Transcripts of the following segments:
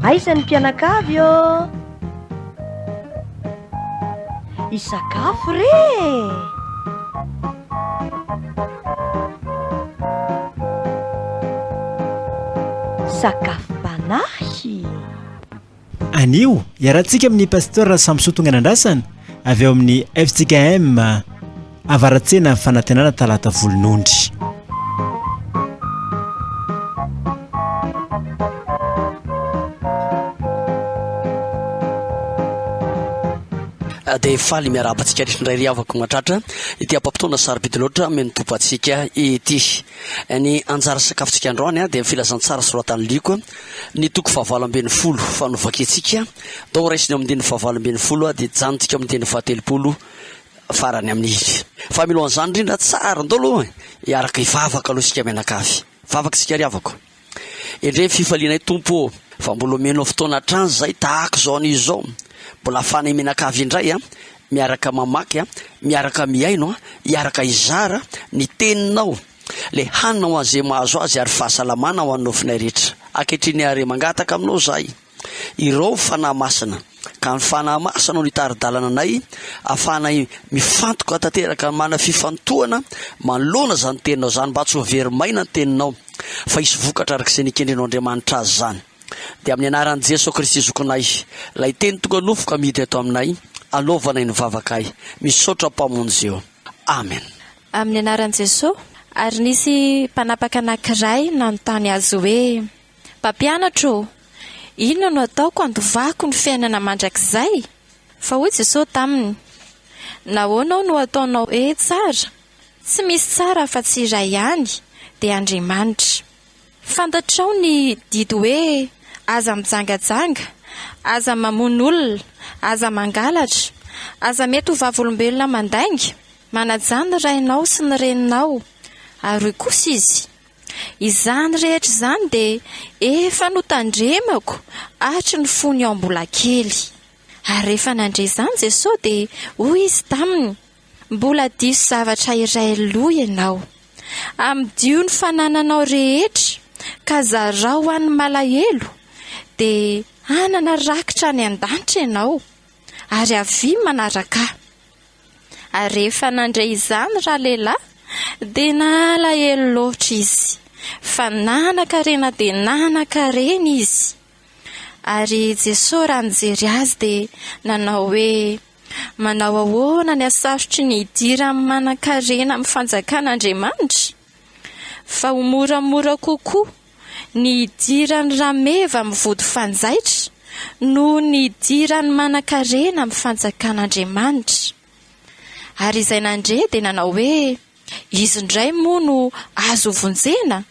aisan'ny mpianakavy o isakafo re sakafo banahy anio iarahantsika amin'ny pasteur samsotongana andrasana avy eo amin'ny FJKM avaratsena fanantenana talata volonondry. dia faly miarabantsika rehetrindray avako matratra ity ampampitona sarobidi loatra menotopo atsika ity ny anjara sakafontsika androany dia filazantsara soratany liko ny toko fahavaloambin'ny folo fanovaka itsika dao raisiny amin'ny fahavaloambin'ny folo dia janontsika amin'ny fahatelopolo farany amin'ny izy fa milohan'izany indrindra tsara ndolo iaraka ivavaka aloha sika mianakavy vavaka sika riavako indre fifalianay tompo fa mbola omeno fotoana hatrany zay tahaka zao an'izy zao mbola afanay mianakavy indray miaraka mamaky miaraka miaino iaraka izara ny teninao le hanina ho an'izay mahazo azy ary fahasalamana ho anao finay rehetra ankehitriny ary mangataka aminao zay ireo fanahy masina ka ny fanahy masina no hitaridalana anay ahafahanay mifantoka tanteraka mana fifantohana manoloana zany teninao zany mba tsy ho verimaina ny teninao fa hisy vokatra arak'izay nikendrenao Andriamanitra azy zany dia amin'ny anaran'i Jesosy Kristy zokonay lay teny tonga nofoka miditra eto aminay alovanay ny vavakay misaotra mpamonjy eo amen. Amin'ny anaran'i Jesosy ary nisy mpanapaka anankiray nanontany azy hoe mpampianatro inona no ataoko andovako ny fiainana mandrakizay fa hoy Jesosy taminy nahoana no ataonao tsara tsy misy tsara fa tsy iray ihany dia Andriamanitra fantatrao ny didy hoe aza mijangajanga aza mamono olona aza mangalatra aza mety ho vavolombelona mandainga manajany rainao sy ny reninao ary kosa izy izany rehetra izany dia efa notandremako atry ny fony ao mbola kely ary rehefa nandre izany Jesosy dia hoy izy taminy mbola diso zavatra iray aloha ianao amidio ny fanananao rehetra ka zarao ho an'ny malahelo dia anana rakitra any an-danitra ianao ary avy manaraka ary rehefa nandray izany raha lehilahy dia nalahelo loatra izy fa nanan-karena dia nanan-karena izy ary Jesosy raha nijery azy dia nanao hoe manao ahoana ny asarotry ny hidira amin'ny manan-karena amin'ny fanjakan'Andriamanitra fa ho moramora kokoa ny hidirany rameva amin'ny vody fanjaitra no ny hidirany manan-karena amin'ny fanjakan'Andriamanitra ary izay nandre dia nanao hoe izy indray moa no azo vonjena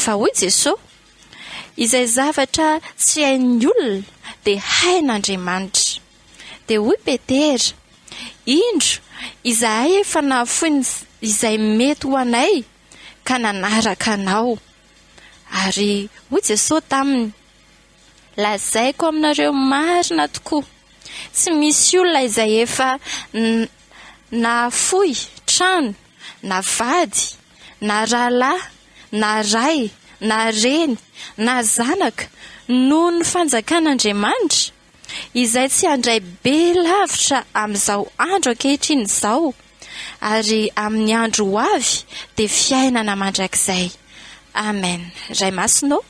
fa hoy Jesosy izay zavatra tsy hain'ny olona dia hain'Andriamanitra dia hoy Petera indro izahay efa nahafoy izay mety ho anay ka nanaraka anao ary hoy Jesosy taminy lazaiko aminareo marina tokoa tsy misy olona izay efa nahafoy trano na vady na rahalahy na ray na reny na zanaka noho ny fanjakan'Andriamanitra izay tsy handray be lavitra amin'izao andro ankehitriny izao ary amin'ny andro ho avy dia fiainana mandrakizay amen. Ray masinao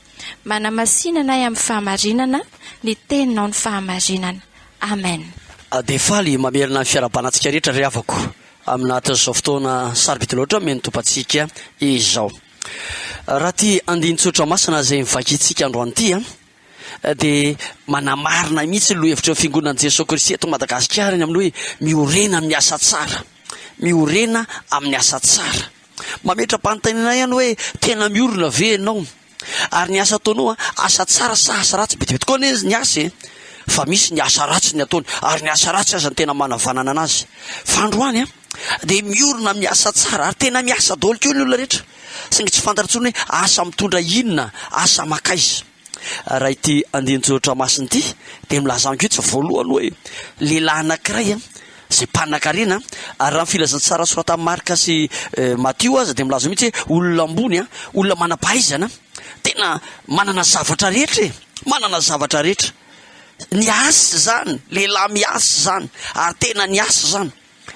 manamasinanay amin'ny fahamarinana ny teninao ny fahamarinana amen. Dia faly mamerina ny fiarabanantsika rehetra ry havako aminatin'izao fotoana sarobidi loatra menotopantsika izao raha ty andinitsotra masina zay mivaky itsika androany ity dia manamarina mihitsy lo hevitra fiangonan'i Jesosy Kristy eto Madagasikara ny amin'ny hoe miorena amin'ny asa tsara miorena amin'ny asa tsara mametra-panotanina ihany hoe tena miorina ve ianao ary ny asa ataonao asa tsara sa asa ratsy be tokoa izy ny asa fa misy ny asa ratsy ny ataony ary ny asa ratsy aza ny tena manavanana anazy fa androany dia miorina amin'ny asa tsara ary tena miasa daholo keo ny olona rehetra saingy tsy fantatritsony hoe asa mitondra inona asa makaiza raha ity andinitsotra masiny ity dia milaza amikoetsy voalohany hoe lehilahy anankiray zay mpanan-karena ary raha ny filazantsara sorata Marka sy Matio aza dia milaza mihitsy hoe olona ambony olona manam-pahaizana tena manana zavatra rehetra manana zavatra rehetra. Ny asy zany, lehilahy miasy zany, ary tena ny asy zany.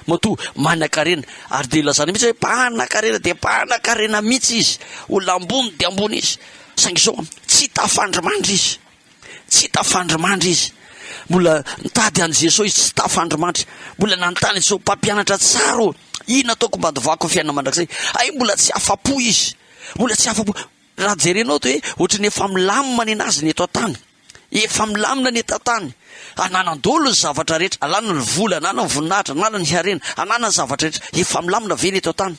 Mato manan-karena, ary de lazana mihitsy hoe mpanan-karena de mpanan-karena mihitsy izy. Olona ambony de ambony izy. Saingy zao tsy tafandrimandry izy. Tsy tafandrimandry izy. Mbola nitady an' Jesosy izy tsy tafandrimandry. Mbola nanontany Jesosy, mpampianatra tsara ô, ina ataoko mba andovako fiainana mandrakizay? Ay, mbola tsy afapo izy. Mbola tsy afapo. Raha jerenao to hoe ohatrany efa milamina ny anazy ny eto an-tany. Efa milamina ny eto an-tany. Ananan-dolo ny zavatra rehetra, alana ny vola, anana ny voninahitra, anana ny harena, anana ny zavatra rehetra, efa milamina ve ny eto an-tany.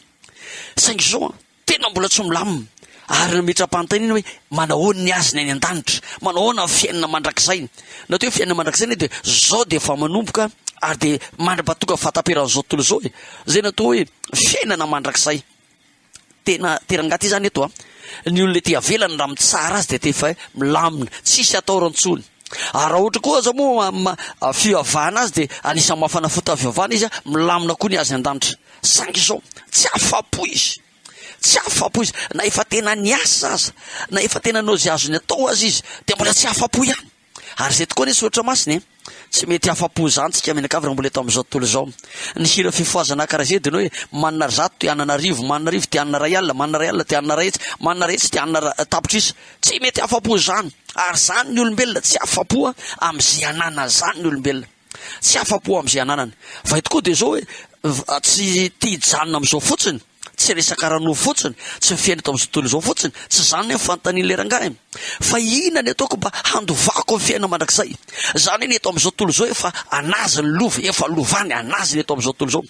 Saingy zao tena mbola tsy milamina. Ary mitram-panontaniana hoe manahoana ny azy ny any an-danitra, manahoana ny fiainana mandrakizay. Na to hoe fiainana mandrakizay de zao de efa manomboka ary de mandra-patoka fataperan'izao tontolo zao e. Zay natao hoe fiainana mandrakizay. Tena terangaty zany eto ny olona ety avelany raha mitsara azy de tefa milamina, tsisy ataorantsony. Ary raha ohatra koa za moa fivavahana azy de anisan'ny mafanafota fivavahana izy milamina koa ny azy an-danitra. Saingy zao tsy afapo izy. Tsy afapo izy, na efa tena niasa aza, na efa tena nao zay azony atao azy izy, de mbola tsy afapo ihany. Ary zay tokoa nisy ohatra masiny tsy mety afapo zany tsika mianakavy raha mbola eto amin'izao tontolo zao. Ny hira fifoazana karaha zay de hoe manana zato te Ananarivo, Mananarivo te anana Ray Alina, Manana Ray Alina te anana Rahitsy, Manana Rahitsy te anana Tapitrisa. Tsy mety afapo zany. Ary zany ny olombelona tsy afapo am'izay anana zany ny olombelona. Tsy afapo am'izay ananany. Va tokoa de zao hoe tsy tia hijanona am'izao fotsiny. Tsy resaka rano fotsiny, tsy mifiaina eto amin'izao tontolo zao fotsiny, tsy zany ny fanontaniana lerangahy. Fa inona ny ataoko mba handovako ny fiainana mandrakizay? Zany ny eto amin'izao tontolo zao efa anazy ny lova, efa lovany anazy ny eto amin'izao tontolo zao.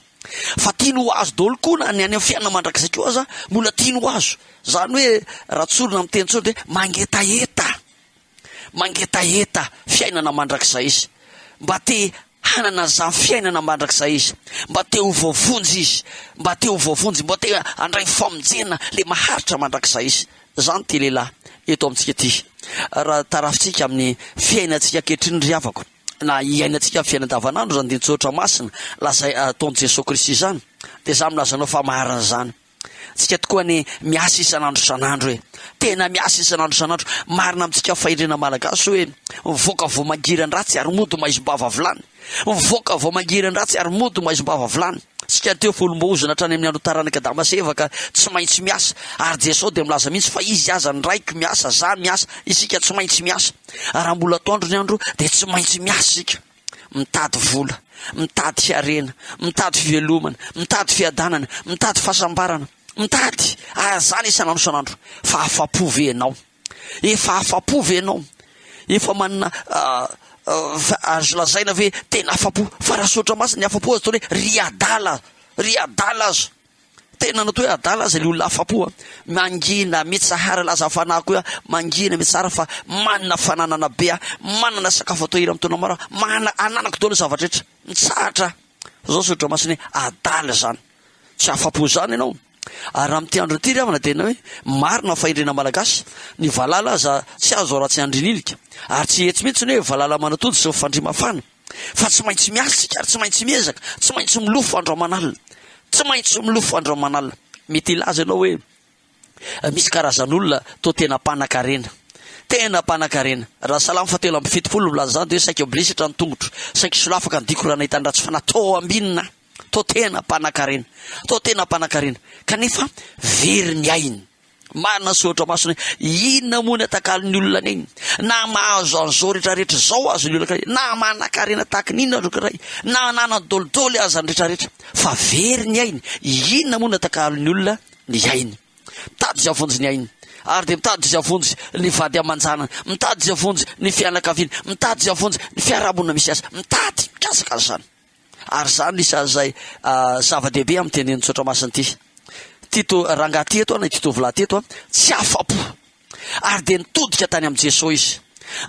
Fa tiany ho azo daholo koa na ny any amin'ny fiainana mandrakizay koa aza mbola tiany ho azo. Zany hoe raha tsorona amin'ny teny tsony de mangetaeta. Mangetaeta fiainana mandrakizay izy. Mba te hanana zany fiainana mandrakizay izy, mba te ho voavonjy izy, mba te ho voavonjy, mba te handray famonjena le maharitra mandrakizay izy. Zany ty lehilahy eto amintsika ty. Raha tarafitsika amin'ny fiainantsika ankehitriny ry havako, na iainantsika amin'ny fiainana andavanandro zany de tsotra masina lazay ataon'i Jesosy Kristy zany, de za milazanao fa maharana zany. Tsika tokoa ny miasa isanandro isanandro hoe tena miasa isanandro isanandro. Marina amintsika fahendrena malagasy hoe mivoaka vao mangiran-dratsy ary mody maizombava vilany. Mivoaka vao mangiran-dratsy ary mody maizombava vilany. Tsika teo folombaozana hatrany amin'ny andro taranaka damaseva tsy maintsy miasa. Ary Jesosy de milaza mihitsy fa izy aza ny raiky miasa, za miasa, isika tsy maintsy miasa. Raha mbola atoandro ny andro de tsy maintsy miasa isika. Mitady vola, mitady harena, mitady fivelomana, mitady fiadanana, mitady fahasambarana, mitady zany isanandro isanandro. Fa afapo ve ianao? Efa afapo ve ianao? Efa manana azo lazaina ve tena afapo? Fa raha sotra masina ny afapo azy toa hoe ry adala azo. Tena natao hoe adala azy le olona afapo mangina mitsahara laza fanahy koa mangina mitsara fa manana fananana be manana sakafo atao hira am'taona maro, manana ananako daholo zavatra rehetra mitsahatra. Zao sotra masina hoe adala zany. Tsy afapo zany ianao. Ary amin'ity andro ity ry havana tena hoe marina fahendrena malagasy ny valala aza tsy azo raha tsy andrinilika, ary tsy hetsy mihitsy ny hoe valala manatody sy fandrimafana. Fa tsy maintsy miasa sika ary tsy maintsy miezaka, tsy maintsy milofo andro aman'alina, tsy maintsy milofo andro aman'alina. Mety ilaza ianao hoe misy karazan'olona to tena mpanan-karena, tena mpanan-karena. Raha Salamo 7:70 milaza zany de hoe saika blesitra ny tongotro, saika solafaka ny diko raha nahitany ratsy fanahy. To ambinina, to tena mpanan-karena, to tena mpanan-karena. Kanefa very ny ainy. Marina sotra masony inona moa ny atakal'ny olona an'iny? Na mahazo an'izao rehetrarehetra zao azo ny olona karay, na manan-karena tahaka n'inona andro karay, na nanan-dolidoly aza ny rehetrarehetra. Fa very ny ainy. Inona moa ny atakal'ny olona? Ny ainy. Mitady zay avonjy ny ainy. Ary de mitady zay avonjy ny vady aman-janany, mitady zay avonjy ny fianakaviana, mitady zay avonjy ny fiarahabona misy asa, mitady mikasaka zany. Ary zany isan'izay zava-dehibe amin'ny tenen'ny tsotra masina ity. Tito rangahy ty eto na tito volahy ty eto tsy afapo. Ary de nitodika tany amin'ny Jesosy izy.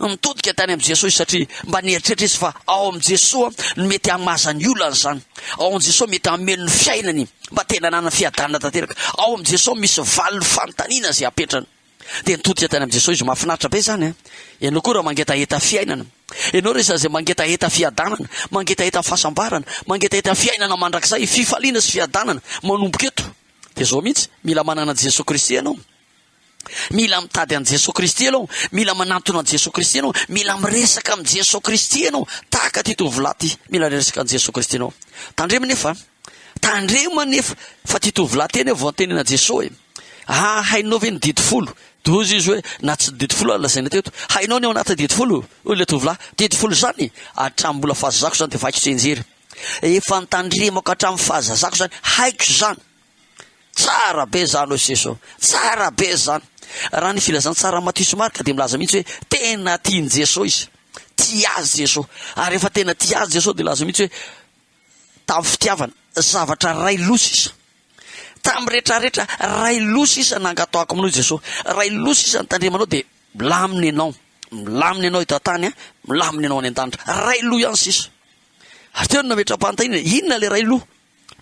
Nitodika tany amin'ny Jesosy satria mba nieritreritra izy fa ao amin'ny Jesosy no mety hamaza ny olana zany. Ao amin'ny Jesosy mety hameno ny fiainany, mba tena nanana fiadanana tanteraka. Ao amin'ny Jesosy misy valiny fanontaniana zay apetrany. De nitodika tany amin'ny Jesosy izy. Mahafinaritra be zany ianao koa raha mangetaheta fiainana, ianao rehefa zay mangetaheta fiadanana, mangetaheta fahasambarana, mangetaheta fiainana mandrakizay, fifaliana sy fiadanana manomboka eto. De zao mihitsy mila manana Jesosy Kristy ianao. mila mitady an' Jesosy Kristy ianao, mila manantona an' Jesosy Kristy ianao, mila miresaka am' Jesosy Kristy ianao, tahaka ty tovolahy ty, mila miresaka an' Jesosy Kristy ianao. Tandrema nefa fa ty tovolahy teny vao antenena Jesosy hainao ve ny dity folo, dozy izy hoe na tsy dity folo lazaina teto, hainao ny ao anaty dity folo, le tovolahy dity folo zany hatrambola fahazazako zany de vaiko tsenjery, efa nitandremako hatramin'ny fahazazako zany, haiko zany. Tsara be zany hoe Jesosy, tsara be zany. Raha ny filazany tsara Matthieu sy Marka de milaza mihitsy hoe tena tiany Jesosy izy, tia azy Jesosy, ary rehefa tena tia azy Jesosy de laza mihitsy hoe tamin'ny fitiavana zavatra ray losa izy, tamin'ny rehetrarehetra ray losa izy nangataoko aminao Jesosy, ray losa izy nitandremanao de milaminy ianao ito tany, milaminy ianao any an-danitra, ray lo ihany sisa. Ary teo nametra-panontaniana, inona le ray lo?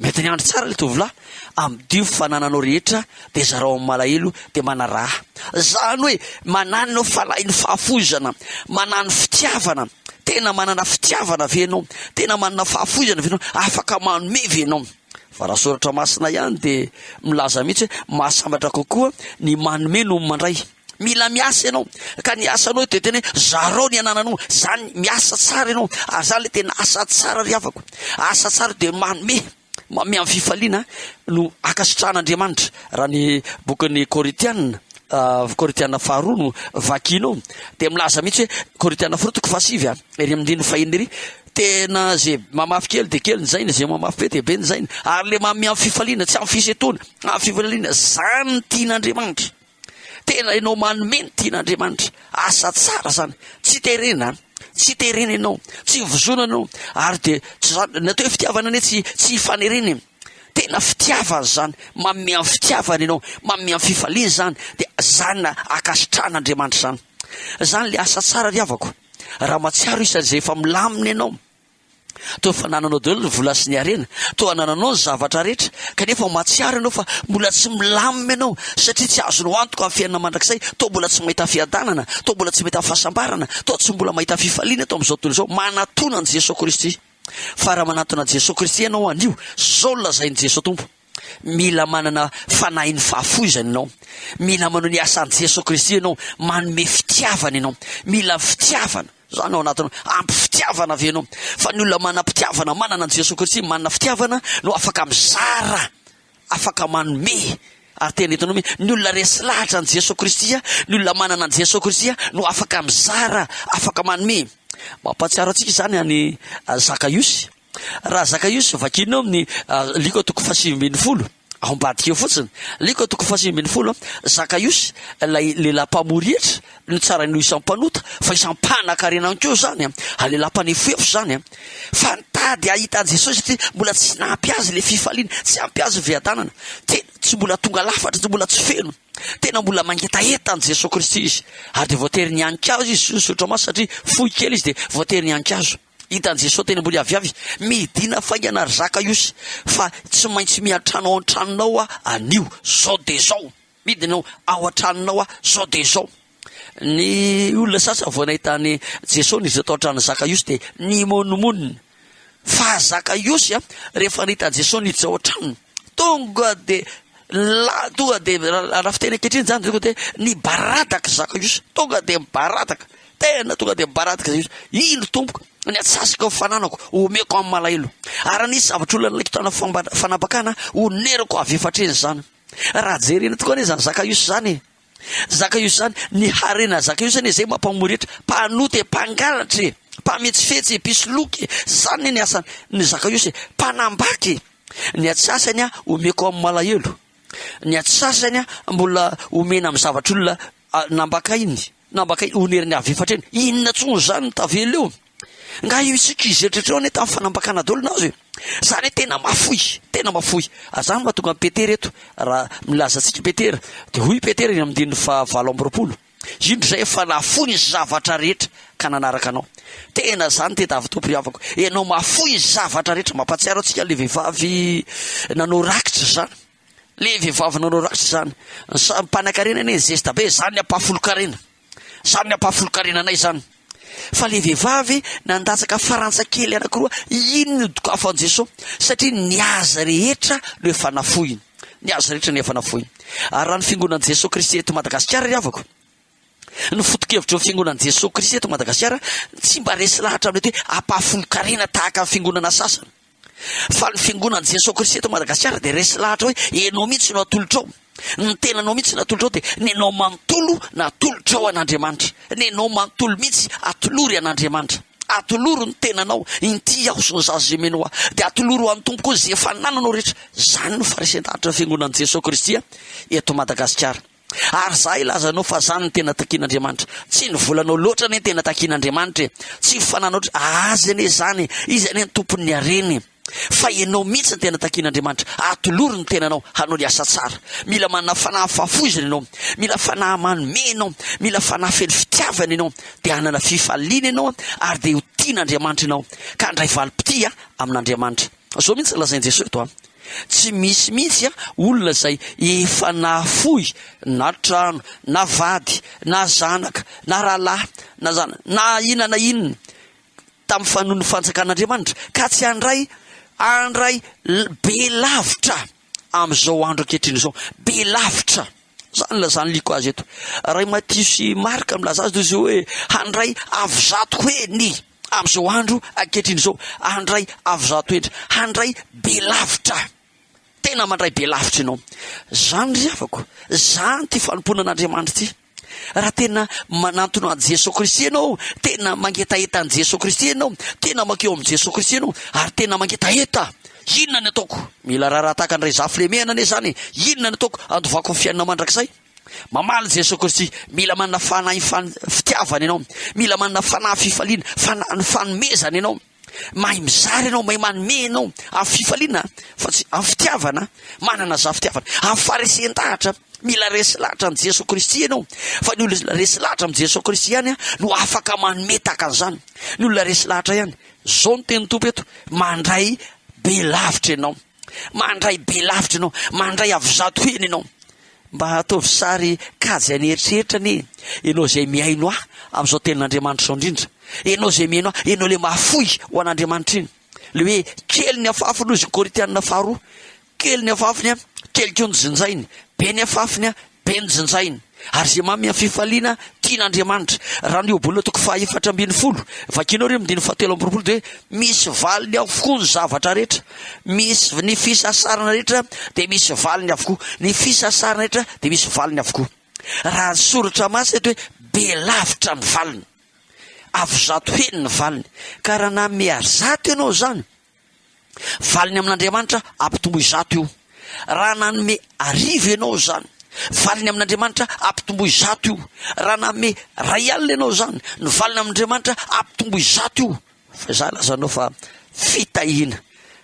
Mety ny andro tsara le tovolahy amin'ny fanananao rehetra de zarao amin'ny malahelo de manaraha, zany hoe mananao falahiny fahafozana, manano fitiavana, tena manana fitiavana venao, tena manana fahafozana venao, afaka manome venao. Fa raha soratra masina ihany de milaza mihitsy hoe mahasambatra kokoa ny manome no mandray. Mila miasa ianao, ka ny asanao de tena hoe zarao ny anananao, zany miasa tsara ianao, ary zany le tena asa tsara ry havako, asa tsara de manome amin'ny fifaliana no akasitran'Andriamanitra. Raha ny bokin'ny Korintiana faharoa no vakinao de milaza mihitsy hoe Korintiana faharoa toko fahasivy ery amin'ny fahenina ery, tena zay mamafy kely de kely nyzaina, zay mamafy be de be nyzaina, ary le mamy amin'ny fifaliana tsy amin'ny fisetona, amin'ny fifaliana zany ny tian'Andriamanitra, tena ianao manome ny tian'Andriamanitra, asa tsara zany, tsy terena ianao, tsy vozona ianao, ary de natao hoe fitiavana ane tsy fanereny, tena fitiavana zany, manome amin'ny fitiavana ianao, manome amin'ny fifaliana zany, de zany na akasitran'Andriamanitra zany le asa tsara ry havako. Raha matsiaro isan'izay efa milamina ianao, to fa nananao daholo ny vola sy ny arena, to anananao ny zavatra rehetra, kanefa matsiaro ianao fa mbola tsy milamina ianao satria tsy azonao antoka amin'ny fiainana mandrakizay, to mbola tsy mahita fiadanana, to mbola tsy mahita fahasambarana, to tsy mbola mahita fifaliana to amin'izao tontolo izao, manatona an' Jesosy Kristy. Fa raha manatona an' Jesosy Kristy ianao anio, zao lazain'i Jesosy Tompo, mila manana fanahiny fahafozana ianao, mila manao ny asan'i Jesosy Kristy ianao, manome fitiavana ianao, mila fitiavana zany ao anatinao, ampy fitiavana avy ianao, fa ny olona manam-pitiavana manana an' Jesosy Kristy, manana fitiavana no afaka mizara, afaka manome. Ary tena hitanao hoe ny olona resy lahatra an' Jesosy Kristy, ny olona manana an' Jesosy Kristy no afaka mizara, afaka manome. Mampatsiaro antsika zany any Zakaiosy. Raha Zakaiosy vakinao amin'ny liko toko 7:10 ao ambadika eo fotsiny, liko toko 7:10, Zakaiosy lehilahy mpamorietra ny tsara ny isan'ny mpanota fa isan'ny mpanan-karena keo zany, lehilahy mpanefoefo zany, fa nitady ahita an' Jesosy satria mbola tsy nampy azy le fifaliana, tsy ampy azy veadanana, tsy mbola tonga lafatra, tsy mbola tsy feno, tena mbola mangetaeta an' Jesosy Kristy izy, ary de voatery ny ankazo izy sotra maso satria fohy kely izy de voatery ny ankazo. Hitan' Jesosy tena mbola aviavy midina faingana ry Zakaiosy, fa tsy maintsy miatrano ao an-tranonao anio zao de zao, midinao ao an-tranonao zao de zao. Ny olona sasa vao nahitany Jesosy nizy atao an-tranon'ny Zakaiosy de ny monimonina, fa Zakaiosy rehefa nahita Jesosy niditra ao an-tranony, tonga de raha fiteny ankehitriny zany tonga de nibaradaka Zakaiosy, tonga de mibaradaka, tena tonga de mibaradaka Zakaiosy, ino tompoko ny atsasika fananako omeko amin'ny malahelo, ary nisy zavatra olona nalaikitana fanabakana oneriko avy efatreny zany. Raha jerena tokoa ane zany Zakaiosy zany, Zakaiosy zany ny harena Zakaiosy ane zay mampamoritra, mpanoty, mpangalatra, mpametsifetsy, pisoloky, zany ny asany ny Zakaiosy, mpanambaky. Ny atsasany omeko amin'ny malahelo, ny atsasany mbola omena amin'ny zavatra olona nambakainy oneriny avy efatreny, inona tsony zany tavela eo. Nga io isika izy eritretreo ane tamin'ny fanambakana daholo nazy, zany tena mafoy, zany mahatonga amin'ny Petera eto, raha milaza antsika Petera de hoy Petera ny amin'ny 7:20, indro zay efa nafoy ny zavatra rehetra ka nanaraka anao. Tena zany tedavy tompo ry havako, ianao mafoy ny zavatra rehetra. Mampatsiaro antsika le vehivavy nanao rakitra zany, le vehivavy nanao rakitra zany, mpanan-karena ane zesta be, zany ampahafolo-karena, zany ampahafolo-karena anay zany. Fa le vehivavy nandatsaka farantsakely anakiroa, iny ny dokafan' Jesosy satria ny aza rehetra no efa nafoiny, ny azo rehetra ny efa nafoy. Ary raha ny fiangonan'i Jesosy Kristy eto Madagasikara ry havako, ny foto-kevitra fiangonan'i Jesosy Kristy eto Madagasikara tsy mba resy lahatra amin'ny hoe ampahafolo-karena tahaka ny fiangonana sasany, fa ny fiangonan'i Jesosy Kristy eto Madagasikara dia resy lahatra hoe enao mihitsy no atolotra ao, ny tenanao mihitsy natolotra ao dia nenao manontolo natolotra ao an'Andriamanitra, nenao manontolo mihitsy atolory an'Andriamanitra, atoloro ny tenanao inty aho sy ny zaza zay menao dia atoloro amin'ny tompo koa zay efa nananao rehetra. Zany no farisentahatra fiangonan'i Jesosy Kristy eto Madagasikara. Ary za ilazanao fa zany ny tena takian'Andriamanitra, tsy ny volanao loatra ny tena takian'Andriamanitra, tsy fananao azy ane zany izy ane ny tompon'ny hareny, fa ianao mihitsy ny tena takian'Andriamanitra. Atoloro ny tenanao hanao ny asa tsara, mila manana fanahy fafozana ianao, mila fanahy manome ianao, mila fanahy feno fitiavana ianao, dia hanana fifaliana ianao ary dia ho tian'Andriamanitra ianao ka handray valim-pity amin'Andriamanitra. Zao mihitsy lazain'i Jesosy eto tsy misy mihitsy olona zay efa nafoy na trano na vady na zanaka na rahalahy na zanaka na inona tamin'ny fanono fanjakan'Andriamanitra ka tsy handray be lavitra amin'izao andro ankehitriny izao, be lavitra. Zany lazany liko azy eto. Ray Matthieu sy Marka milaza azy toy izao hoe handray avo-zato heny amin'izao andro ankehitriny izao, handray avo-zato heny, handray be lavitra, tena mandray be lavitra ianao. Zany ry havako, zany ty fanomponan'Andriamanitra ty. Raha tena manantona an'i Jesosy Kristy ianao, tena mangetaeta an'i Jesosy Kristy ianao, tena makeo amin'i Jesosy Kristy ianao, ary tena mangetaeta, inona ny ataoko? Mila raha tahaka andray zafilemehana ane zany, inona ny ataoko andovako ny fiainana mandrakizay? Mamaly Jesosy Kristy, mila manana fanahy fitiavana ianao, mila manana fanahy fifaliana, fanahy fanomezana ianao, mahay mizary ianao, mahay manome ianao amin'ny fifaliana, fa tsy amin'ny fitiavana, manana za fitiavana, amin'ny farisentahatra. Mila resy lahatra amin'ny Jesosy Kristy ianao, fa ny olona resy lahatra amin'ny Jesosy Kristy ihany no afaka manome tahaka an'izany. Ny olona resy lahatra ihany, zao ny teny tompo eto, mandray be lavitra ianao, mandray be lavitra ianao, mandray avo-zato heny ianao. Mba ataovy sary kajy any eritreritra anie, ianao zay miaino amin'izao tenin'Andriamanitra zao indrindra, ianao zay miaino ianao le mahafoy ho an'Andriamanitra iny, le hoe kely ny afafiny ozy Korintianina faharoa, kely ny afafiny kely keo ny jinjainy, be ny afafiny be ny jinjainy, ary zay mamy amin'ny fifaliana tian'Andriamanitra. Raha ny obolona toko 240 vakinao reo amin'ny 7 dia misy valiny avokoa ny zavatra rehetra, misy ny fisasarana rehetra dia misy valiny avokoa, ny fisasarana rehetra dia misy valiny avokoa. Raha ny soratra masina eto hoe be lavitra ny valiny, avo-zato heny ny valiny, ka raha nanome 100 ianao zany, valiny amin'Andriamanitra ampitomboy 100 io. Raha nanome 1000 ianao zany, valiny amin'Andriamanitra ampitomboy 100 io. Raha nanome 2 alina ianao zany, ny valiny amin'Andriamanitra ampitomboy 100 io. Fa za lazanao fa fitahiana,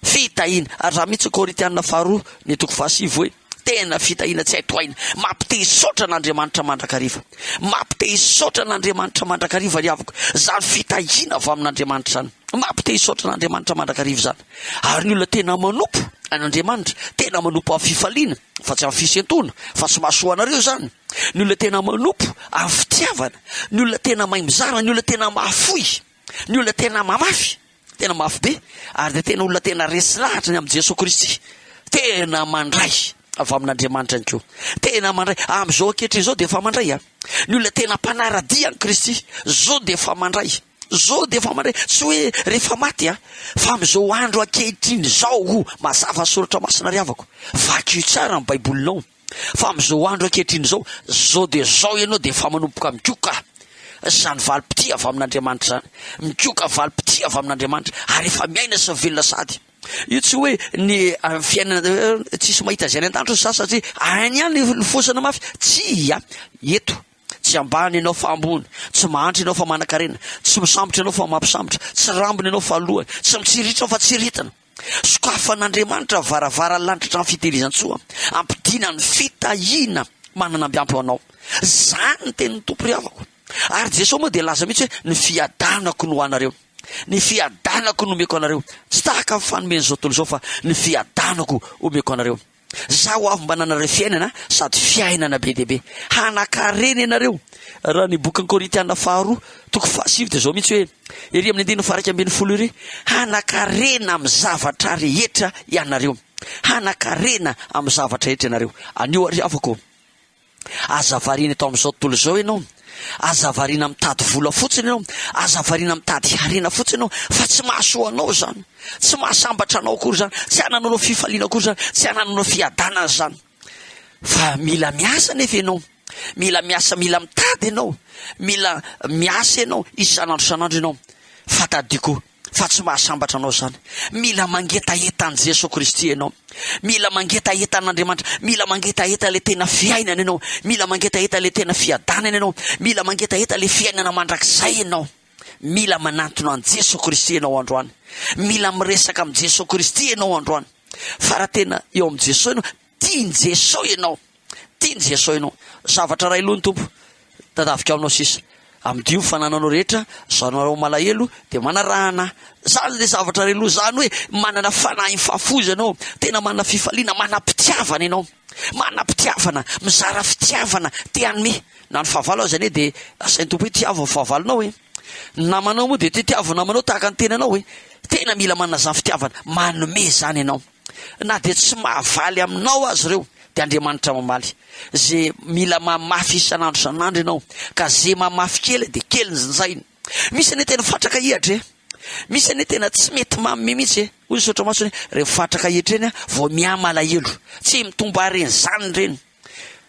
ary raha mihitsy Korintianina faharoa ny toko 7 hoe tena fitahiana tsy haitoaina, mampitehisaotra n'Andriamanitra mandrakariva, mampitehisaotra n'Andriamanitra mandrakariva ry havako. Zany fitahiana avy amin'Andriamanitra zany, mampitehisaotra n'Andriamanitra mandrakariva zany. Ary ny olona tena manompo an'Andriamanitra, tena manompo amin'ny fifaliana, fa tsy amin'ny fisentona, fa tsy mahasoanareo zany. Ny olona tena manompo amin'ny fitiavana, ny olona tena mahay mizara, ny olona tena mahafoy, ny olona tena mamafy, tena mafy be, ary dia tena olona tena resy lahatra ny amin'ny Jesosy Kristy, tena mandray avy amin'Andriamanitra ny koa, tena mandray amin'izao ankehitriny izao dia efa mandray ny olona tena mpanaradia ny Kristy, zao dia efa mandray, zao dia efa mandray, tsy hoe rehefa maty fa amin'izao andro ankehitriny izao mazava soratra masina ry havako, vaky tsara ny baibolinao, fa amin'izao andro ankehitriny izao, zao dia zao ianao dia efa manomboka mikoka zany valim-pity avy amin'Andriamanitra zany, mikoka valim-pity avy amin'Andriamanitra, ary efa miaina sy velona sady. Io tsy hoe ny fiainana tsisy mahita zay any an-danitra sa satria any ihany ny fosana mafy, tsy eto tsy ambany ianao fa ambony, tsy mahantra ianao fa manan-karena, tsy misambotra ianao fa mampisambotra, tsy rambony ianao fa lohany, tsy mitsiritana fa tsiritana. Sokafan'Andriamanitra varavara lanitra ny fitehirizan-tsoa, ampidina ny fitahiana manana ambiampy anao. Zany ny tenin'ny tompo ry havako. Ary Jesosy moa dia laza mihitsy hoe ny fiadanako no anareo, ny fiadanako no omeko anareo, tsy tahaka amin'ny fanomeny zao tontolo zao fa ny fiadanako omeko anareo. Zaho avy mba nanareo fiainana sady fiainana be dia be, hanakarena ianareo. Raha ny bokin'ny Korintianina faharoa toko 7 dia zao mihitsy hoe ery amin'ny 1:12 ry hanakarena amin'ny zavatra rehetra ianareo. hanakarena amin'ny zavatra rehetra ianareo. Anio ary afako azavarina eto amin'izao tontolo izao ianao, azavarina mitady vola fotsiny ianao, azavarina mitady harena fotsiny ianao, fa tsy mahasoanao zany, tsy mahasambatra anao akory zany, tsy hananao fifaliana akory zany, tsy hananao fiadanana zany. Fa mila miasa nefa ianao, mila miasa, mila mitady ianao, mila miasa ianao isan'andro isan'andro ianao. Fatadiko fa tsy mahasambatra anao zany. Mila mangetaeta an' Jesosy Kristy ianao, mila mangetaeta an'Andriamanitra, mila mangetaeta le tena fiainana ianao, mila mangetaeta le tena fiadanana ianao, mila mangetaeta le fiainana mandrakizay ianao. Mila manantona an' Jesosy Kristy ianao androany, mila miresaka am' Jesosy Kristy ianao androany. Fa raha tena eo am' Jesosy ianao, tiany Jesosy ianao, tiany Jesosy ianao. Zavatra ray aloha ny tompo tadavika aminao sisa am'dio fanananao rehetra, zanareo malahelo de manarahana. Zany le zavatra ray aloha, zany hoe manana fanahy fahafozanao, tena manana fifaliana, manam-pitiavana ianao, manam-pitiavana, mizara fitiavana, te-anome. Na ny fahavalo zany hoe de asain'ny tompo hoe tiavo fahavalonao hoe namanao moa de tiavo namanao tahaka ny tenanao hoe tena mila manana zany fitiavana, manome zany ianao. Na de tsy mahavaly aminao azy reo de Andriamanitra mamaly. Ze mila mamafy isan'andro isan'andro ianao, ka ze mamafy kely de kely nzainy. Misy ane tena fatraka ihatra, misy ane tena tsy mety mamy mihitsy. Hoy sotra maso rehefa fatraka ihatra eny vao miamalahelo, tsy mitomba reny zany reny.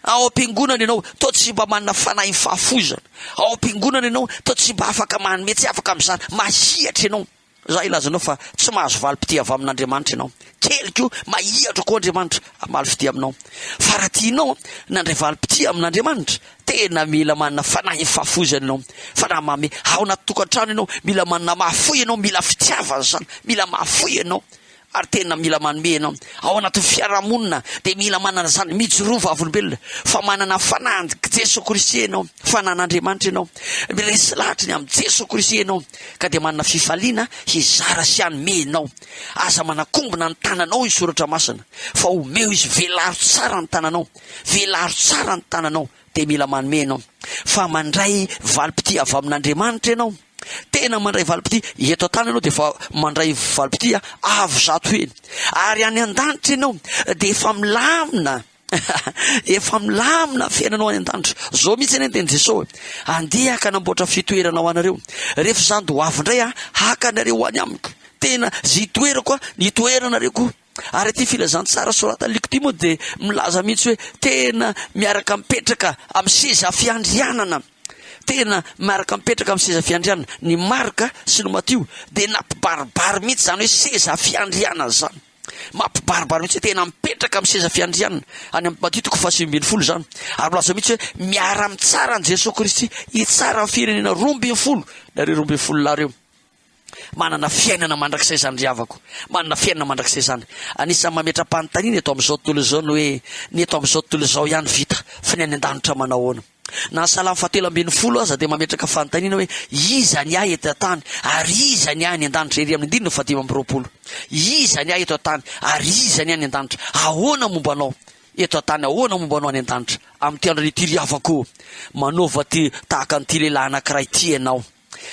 Ao am-piangonana ianao to tsy mba manana fanahy fahafozana, ao am-piangonana ianao to tsy mba afaka manome, tsy afaka amin'izany, mahihatra ianao. Za ilazanao fa tsy mahazo valim-pity avy amin'Andriamanitra ianao, keliko mahihatra koa Andriamanitra amaly fity aminao. Fa raha tianao nandray valim-pity amin'Andriamanitra, tena mila manana fanahy fahafozana ianao. Fa raha mame ao anaty tokantrano ianao, mila manana mahafoy ianao, mila fitiavana zany, mila mahafoy ianao. Ary tena mila manome ianao. Ao anaty fiarahamonina de mila manana zany mijorova avolombelona, fa manana fanahy Jesosy Kristy ianao, fanan'Andriamanitra ianao, miresy lahatry ny am' Jesosy Kristy ianao, ka de manana fifaliana hizara sy hanome ianao. Aza manakombona ny tananao isoratra masina, fa omeo izy velaro tsara ny tananao, velaro tsara ny tananao, de mila manome ianao. Fa mandray valim-pity avy amin'Andriamanitra ianao, tena mandray valim-pity eto an-tany ianao de fa mandray valim-pity avo zato eny. Ary any an-danitra ianao de efa milamina efa milamina fiainanao any an-danitra. Zao mihitsy eny teny Jesosy, andeha ka namboatra fitoeranao anareo, rehefa zany do avy indray haka anareo any amiko, tena zy toerako ny toeranareo. Ary ty filazany tsara sorataliko ty moa de milaza mihitsy hoe tena miaraka mipetraka amin'ny seza fiandrianana, tena miaraka mipetraka amin'ny seza fiandrianana. Ny Marka sy ny Matio de nampibaribary mihitsy zany hoe seza fiandrianana zany, mampibaribary mihitsy tena mipetraka amin'ny seza fiandrianana. Any amin'ny Matio 5:20 zany. Ary milaza mihitsy hoe miara mitsara an' Jesosy Kristy hitsara amin'ny firenena 12 nareo 12 lareo. Manana fiainana mandrakizay zany riavako, manana fiainana mandrakizay zany. Anisan'ny mametram-panontaniana eto amin'izao tontolo izao no hoe ny eto amin'izao tontolo izao ihany vita, fa ny any an-danitra manao ahoana. Na ny Salamo 7:12 aza de mametraka fanontaniana hoe iza ny ahy eto an-tany ary iza ny ahy any an-danitra, ery amin'ny 5:20. Iza ny ahy eto an-tany ary iza ny ahy any an-danitra, ahoana momba anao eto an-tany, ahoana momba anao any an-danitra. Amin'ny andro ity riavako, manova ty tahaka an'ity lehilahy anankiray ty ianao,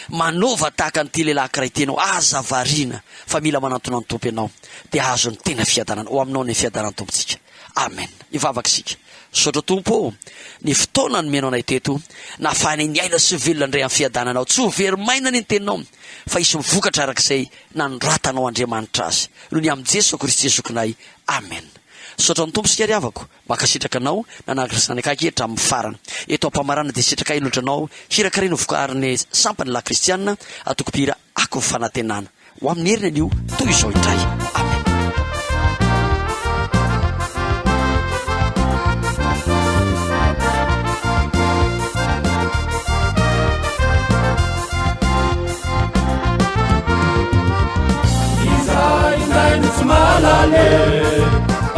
manova tahaka an'ity lehilahy anankiray ty ianao, aza variana fa mila manantona ny tompo ianao de azo ny tena fiadanana, ho aminao ny fiadanany tompontsika. Amen. Ivavaka isika. Sotra tompo, ny fotoana no menao anay teto, nafahany ny aina sy velona indray amin'ny fiadananao, tsy ho verimaina ny teninao, fa isy mivokatra arak'izay nanoratanao Andriamanitra azy, noho ny amin'i Jesosy Kristy Zokinay. Amen. Sotra ny tompo sika riavako, makasitraka anao nanakirasany akaky etra amin'ny farana. Eto ampamarana de sitraka ino ohatra hirakarino vokariny sampany la kristianina atokopira ako fanantenana. Ho amin'ny heriny anio toy izao indray. Amen.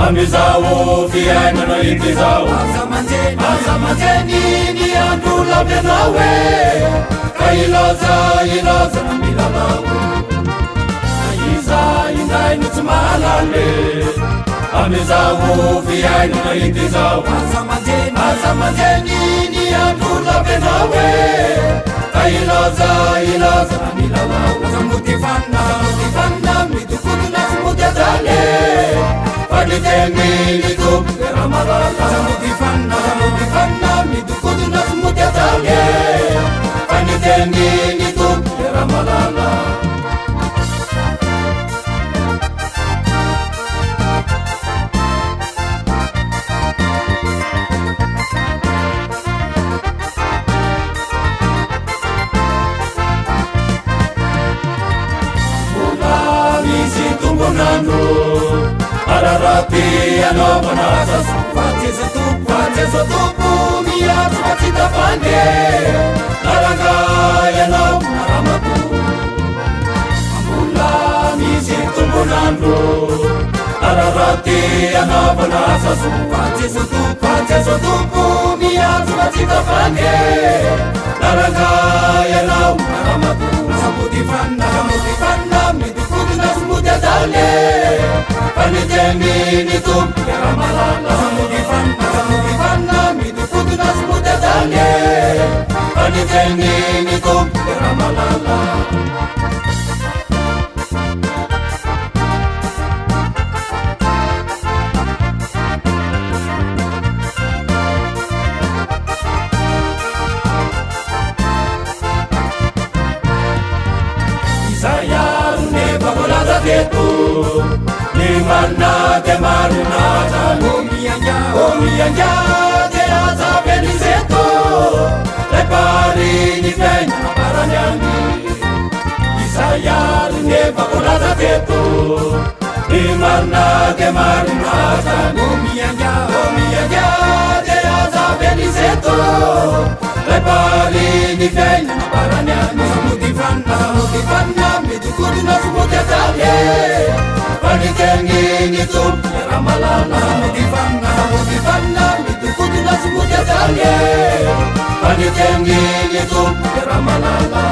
Amizao fiainana itizao aza manjeny ny andro lavenao ka ilaza na milalao iza indray no tsy malale. Amizao fiainana itizao aza manjeny ny andro lavenao ka ilaza na milalao aza motifanna midokotona sy mody ajale. faniteny tompo de raha malala samodifanna midokodina somody ataly faniteny tompo de raha malala araraty anaovana zazo fatsezo tompo miatso fatsitafande naranga ianao naramato mbola misy tombonandro araraty anaovana zazo fatsezo tompo miatso fatsitafande naranga ianao naramato samodifanna midokodina somody adale faniteny tompo de raha malala samodifanna midokodina somody adale faniteny tompo de raha malala izayaro nefa volaza teto ny marina de marinata omianga de azavelizeto lay pary ny fiaina parany any izayaro nefa volaza teto ny marina de marinata omianga de azavelizeto lay pary ny fiaina parany any samodifanna midokodina somody ataly faniteny tompo de raha malala samodifanna midokodina somody ataly faniteny tompo de raha malala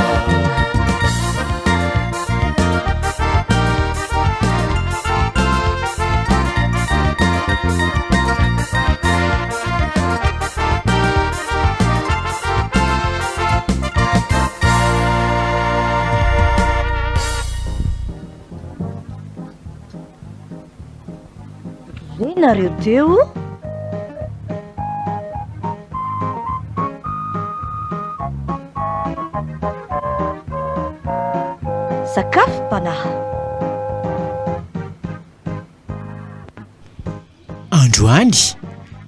nareo teo sakafo mpanahy androany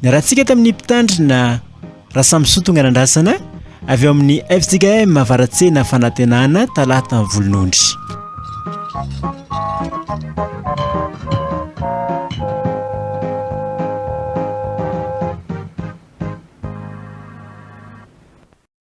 niarahantsika tamin'ny mpitandrina raha samysotogna anandrasana avy eo amin'ny FJKM avaratsena fanantenana talata ny volonondry